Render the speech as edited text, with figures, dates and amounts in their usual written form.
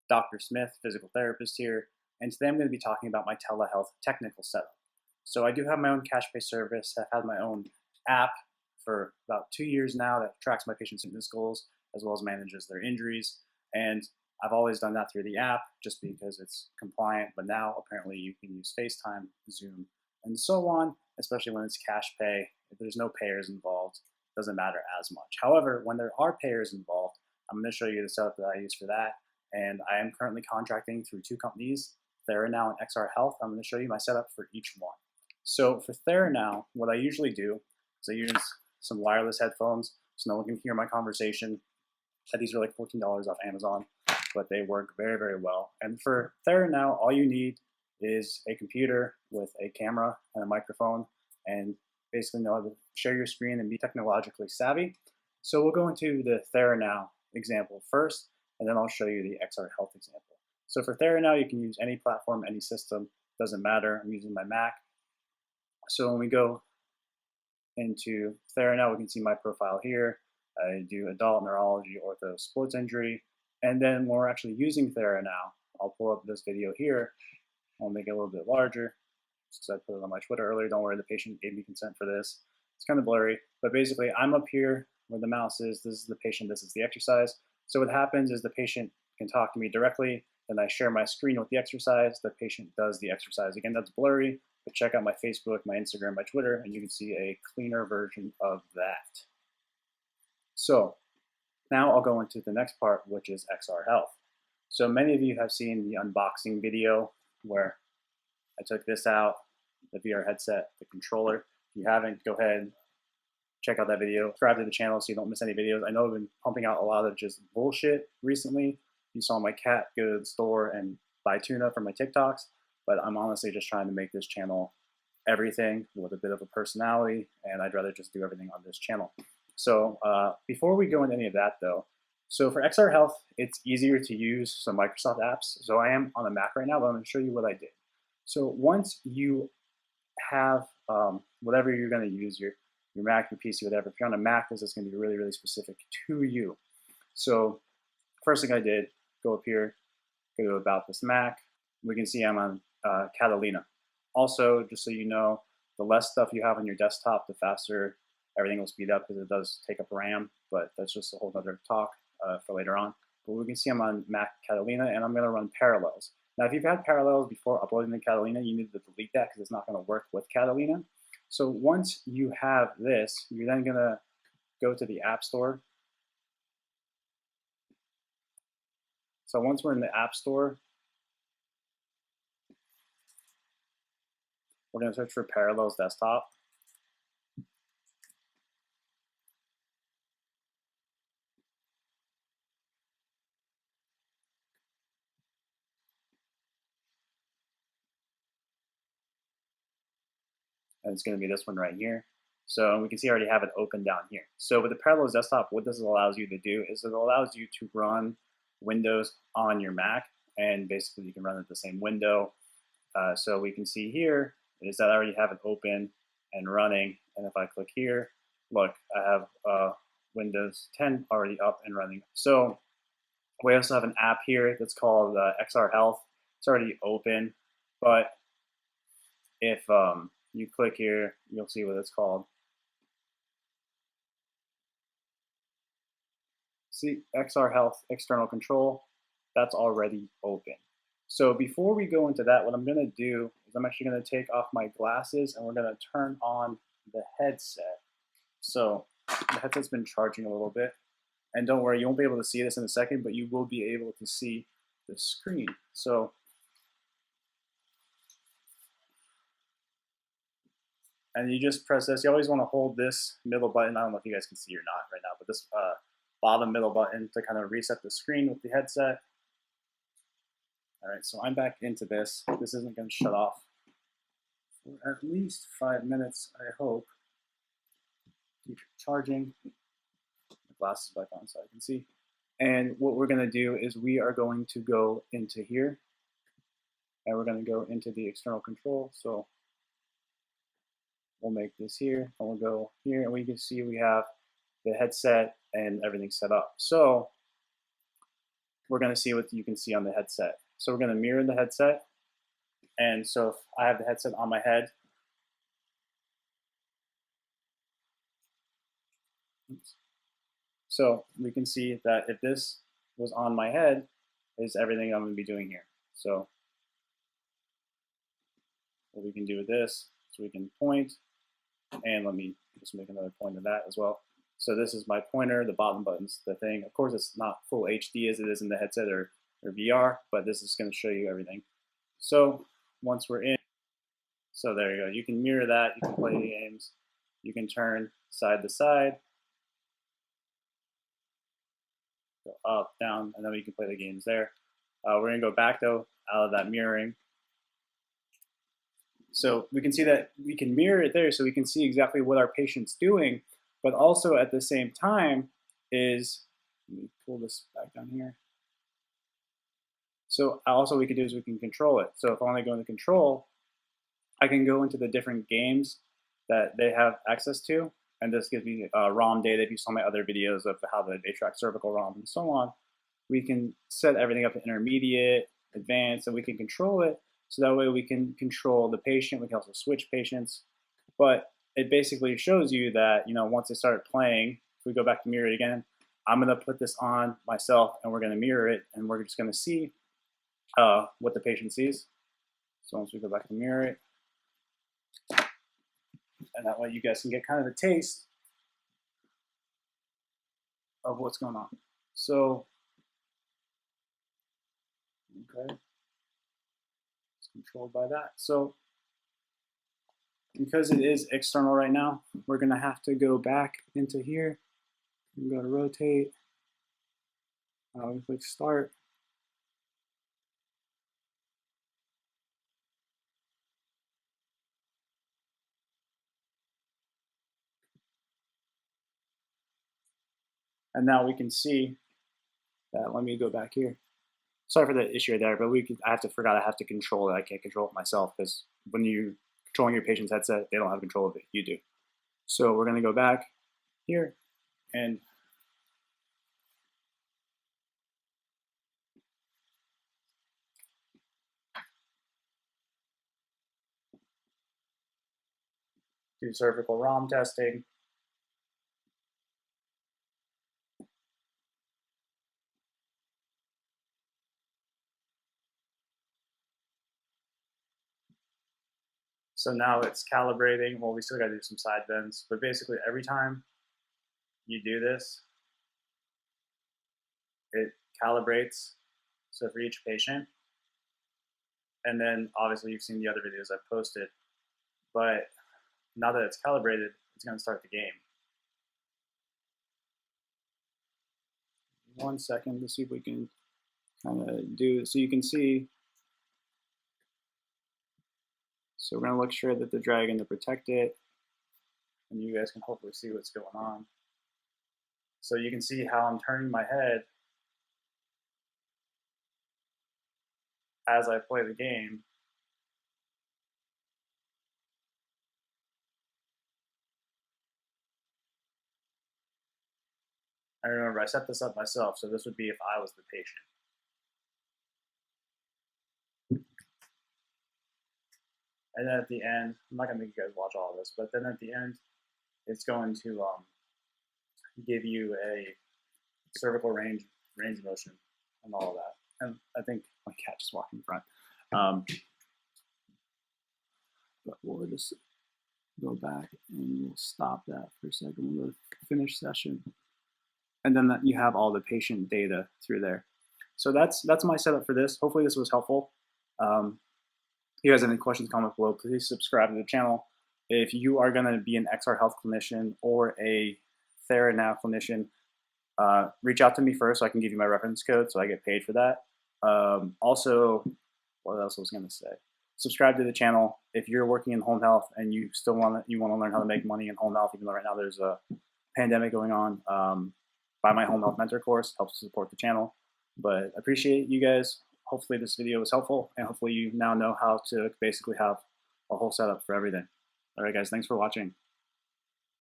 Dr. Smith, physical therapist here, and today I'm going to be talking about my telehealth technical setup. So I do have my own cash pay service. I've had my own app for about 2 years now that tracks my patients' fitness goals as well as manages their injuries. And I've always done that through the app just because it's compliant, but now apparently you can use FaceTime, Zoom, and so on, especially when it's cash pay. If there's no payers involved, it doesn't matter as much. However, when there are payers involved, I'm going to show you the setup that I use for that. And I am currently contracting through two companies, TheraNow and XR Health. I'm going to show you my setup for each one. So for TheraNow, what I usually do is I use some wireless headphones so no one can hear my conversation. These are like $14 off Amazon, but they work very, very well. And for TheraNow, all you need is a computer with a camera and a microphone, and basically know how to share your screen and be technologically savvy. So we'll go into the TheraNow example first, and then I'll show you the XR Health example. So for TheraNow, you can use any platform, any system, doesn't matter. I'm using my Mac. So when we go into TheraNow, we can see my profile here. I do adult neurology, ortho, sports injury. And then when we're actually using TheraNow, I'll pull up this video here. I'll make it a little bit larger because I put it on my Twitter earlier. Don't worry, the patient gave me consent for this. It's kind of blurry, but basically I'm up here where the mouse is. This is the patient, this is the exercise. So what happens is the patient can talk to me directly, then I share my screen with the exercise, the patient does the exercise. Again, that's blurry, but check out my Facebook, my Instagram, my Twitter, and you can see a cleaner version of that. So now I'll go into the next part, which is XR Health. So many of you have seen the unboxing video where I took this out, the VR headset, the controller. If you haven't, go ahead, check out that video. Subscribe to the channel so you don't miss any videos. I know I've been pumping out a lot of just bullshit recently. You saw my cat go to the store and buy tuna for my TikToks, but I'm honestly just trying to make this channel everything with a bit of a personality, and I'd rather just do everything on this channel. So before we go into any of that though, so for XR Health, it's easier to use some Microsoft apps. So I am on a Mac right now, but I'm going to show you what I did. So once you have whatever you're going to use, your Mac, your PC, whatever, if you're on a Mac, this is going to be really, really specific to you. So first thing I did, go up here, go to About This Mac. We can see I'm on Catalina. Also, just so you know, the less stuff you have on your desktop, the faster everything will speed up because it does take up RAM, but that's just a whole other talk for later on. But we can see I'm on Mac Catalina, and I'm going to run Parallels. Now, if you've had Parallels before uploading to Catalina, you need to delete that because it's not going to work with Catalina. So once you have this, you're then going to go to the App Store. So once we're in the App Store, we're going to search for Parallels Desktop. And it's going to be this one right here. So we can see I already have it open down here. So with the Parallels Desktop, what this allows you to do is it allows you to run Windows on your Mac, and basically you can run it the same window. So we can see here is that I already have it open and running. And if I click here, look, I have Windows 10 already up and running. So we also have an app here that's called XR Health. It's already open, but if you click here, you'll see what it's called. See, XR Health External Control, that's already open. So before we go into that, what I'm going to do is I'm actually going to take off my glasses and we're going to turn on the headset. So the headset's been charging a little bit. And don't worry, you won't be able to see this in a second, but you will be able to see the screen. So and you just press this. You always want to hold this middle button. I don't know if you guys can see or not right now, but this bottom middle button to kind of reset the screen with the headset. All right, so I'm back into this. This isn't going to shut off for at least 5 minutes, I hope. Keep charging. My glasses back on so I can see. And what we're going to do is we are going to go into here, and we're going to go into the external control. So we'll make this here, and we'll go here, and we can see we have the headset and everything set up. So we're going to see what you can see on the headset. So we're going to mirror the headset. And so if I have the headset on my head, so we can see that if this was on my head, is everything I'm going to be doing here. So what we can do with this is we can point, and let me just make another point of that as well. So this is my pointer, the bottom button's the thing. Of course, it's not full HD as it is in the headset or VR, but this is going to show you everything. So once we're in, so there you go. You can mirror that. You can play games. You can turn side to side, go up, down, and then we can play the games there. We're going to go back, though, out of that mirroring. So we can see that we can mirror it there, so we can see exactly what our patient's doing, but also at the same time is, let me pull this back down here. So also we can do is we can control it. So if I want to go into control, I can go into the different games that they have access to, and this gives me ROM data. If you saw my other videos of how they track cervical ROM and so on, we can set everything up to intermediate, advanced, and we can control it. So that way we can control the patient. We can also switch patients. But it basically shows you that, once they started playing, if we go back to mirror it again, I'm going to put this on myself and we're going to mirror it, and we're just going to see what the patient sees. So once we go back to mirror it, and that way you guys can get kind of a taste of what's going on. So, okay, it's controlled by that. So because it is external right now, we're gonna have to go back into here and go to rotate. We click start. And now we can see that. Let me go back here. Sorry for the issue there, but I have to control it. I can't control it myself, because when you're controlling your patient's headset, they don't have control of it. You do. So we're going to go back here and do cervical ROM testing. So now it's calibrating. Well, we still got to do some side bends, but basically every time you do this, it calibrates. So for each patient, and then obviously you've seen the other videos I've posted, but now that it's calibrated, it's going to start the game. 1 second to see if we can kind of do, so you can see. So we're going to look straight at the dragon to protect it, and you guys can hopefully see what's going on. So you can see how I'm turning my head as I play the game. I remember I set this up myself, so this would be if I was the patient. And then at the end, I'm not going to make you guys watch all of this, but then at the end, it's going to give you a cervical range of motion and all of that. And I think my cat just walked in front. But we'll just go back and we'll stop that for a second. We'll go to finish session. And then you have all the patient data through there. So that's my setup for this. Hopefully this was helpful. If you guys have any questions, comment below. Please subscribe to the channel. If you are going to be an XR Health clinician or a TheraNow clinician, reach out to me first so I can give you my reference code so I get paid for that. Also, what else was I going to say? Subscribe to the channel. If you're working in home health and you still want to learn how to make money in home health, even though right now there's a pandemic going on, buy my home health mentor course. Helps support the channel. But I appreciate you guys. Hopefully this video was helpful, and hopefully you now know how to basically have a whole setup for everything. All right, guys, thanks for watching.